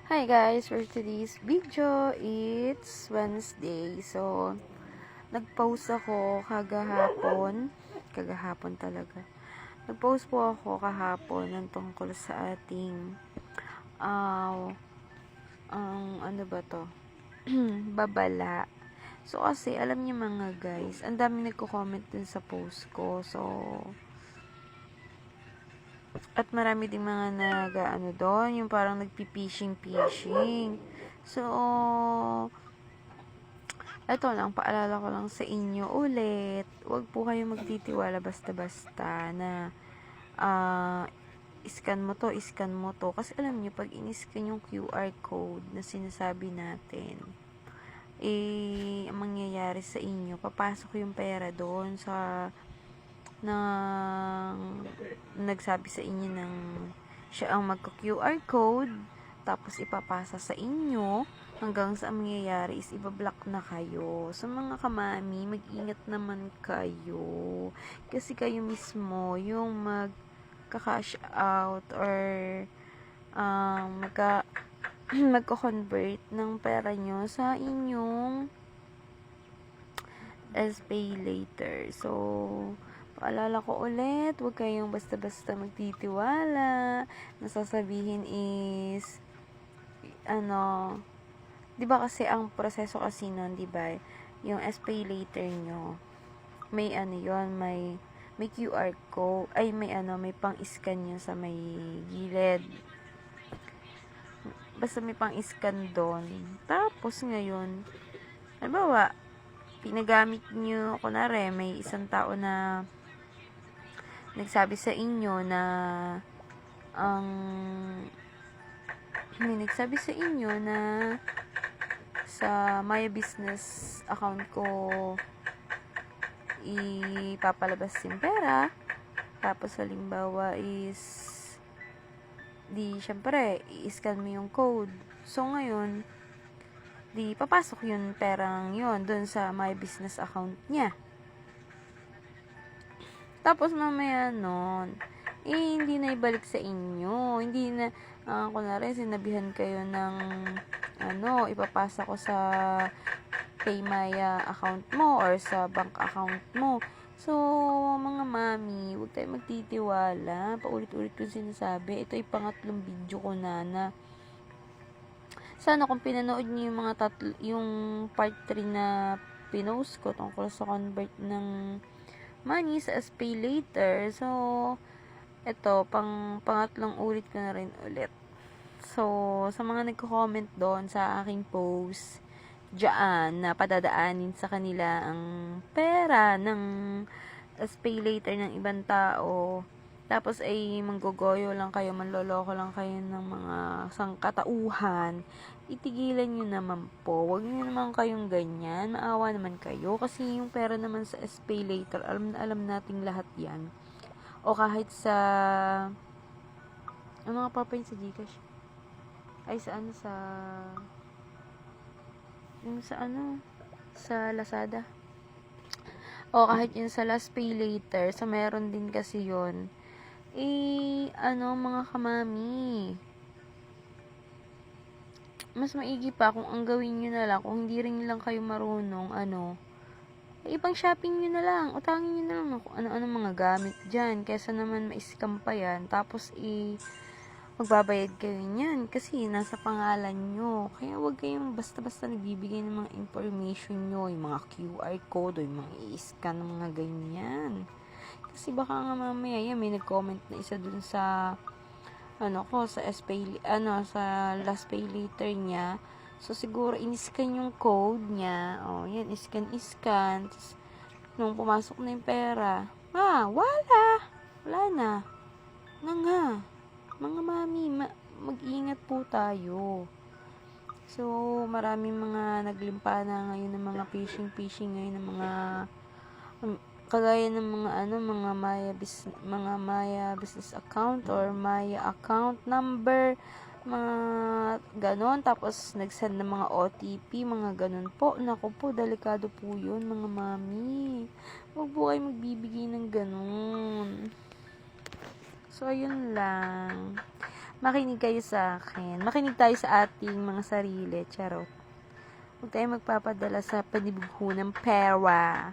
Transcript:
Hi guys, for today's video, it's Wednesday. So, nag-post ako kagahapon talaga. Nag-post po ako kahapon ng tungkol sa ating, ano ba to? Babala. So, kasi, alam niyo mga guys, ang dami nagko-comment dun sa post ko. So, at marami ding mga nag-ano doon, yung parang nagpi-fishing. So, eto lang, paalala ko lang sa inyo ulit, huwag po kayo magtitiwala basta-basta na iskan mo to. Kasi alam nyo, pag in-scan yung QR code na sinasabi natin, ang mangyayari sa inyo, papasok yung pera doon sa nagsabi sa inyo ng siya ang magka-QR code, tapos ipapasa sa inyo, hanggang sa mangyayari is ibablock na kayo. So, mga kamami, mag-ingat naman kayo. Kasi kayo mismo, yung magka-cash out or magko-convert ng pera nyo sa inyong SPay later. So, paalala ko ulit, huwag kayong basta-basta magtitiwala. Nasasabihin is, 'di ba kasi ang proseso kasi nun, 'di ba? Yung SPay later nyo, may may QR code, may pang-scan nyo sa may gilid. Basta may pang-scan doon. Tapos ngayon, halimbawa, pinagamit nyo, kunwari, may isang tao na nagsabi sa inyo na sa my business account ko ipapalabas yung pera. Tapos halimbawa is syempre i-scan mo yung code. So ngayon papasok yung perang yun dun sa my business account niya. Tapos mamaya nun, hindi na ibalik sa inyo. Hindi na, kunwari, sinabihan kayo ng, ipapasa ko sa Paymaya account mo or sa bank account mo. So, mga mami, huwag tayo magtitiwala. Paulit-ulit ko sinasabi. Ito ay pangatlong video ko na sana kung pinanood niyo yung yung part 3 na pinost ko tungkol sa convert ng money sa SPay later. So, ito, pangatlong ulit ko na rin ulit. So, sa mga nagko-comment doon sa aking post, dyan, na padadaanin sa kanila ang pera ng SPay later ng ibang tao, tapos ay manggogoyo lang kayo, manloloko lang kayo ng mga sangkatauhan, itigilan nyo naman po. Huwag nyo naman kayong ganyan. Maawa naman kayo. Kasi yung pera naman sa SPay later, alam na alam nating lahat yan. O kahit sa mga papayin sa Gcash. Ay, sa Lazada. O kahit yun sa last pay later, sa meron din kasi yun. Mga kamami, mas maigi pa kung ang gawin nyo na lang, kung hindi rin lang kayo marunong, ibang shopping nyo na lang, utangin nyo na lang kung ano-ano mga gamit dyan, kesa naman ma-scam pa yan, tapos magbabayad kayo niyan, kasi nasa pangalan nyo. Kaya huwag kayong basta-basta nagbibigay ng mga information nyo, yung mga QR code, o yung mga i-scan, mga ganyan. Kasi baka nga mamaya, may nag-comment na isa dun sa sa sa last pay later niya. So, siguro, in-scan yung code niya. Yan, scan. Tapos, nung pumasok na yung pera, wala na. Nga. Mga mami, mag-ingat po tayo. So, maraming mga naglimpa na ngayon ng mga phishing ngayon ng mga kagaya ng mga Maya business account or Maya account number, mga ganon, tapos nag-send ng mga OTP, mga ganon po. Naku po, delikado po yun, mga mami. Huwag po kayo magbibigay ng ganon. So, ayun lang. makinig kayo sa akin. Makinig tayo sa ating mga sarili. Charot. Huwag tayong magpapadala sa panibugho ng pera.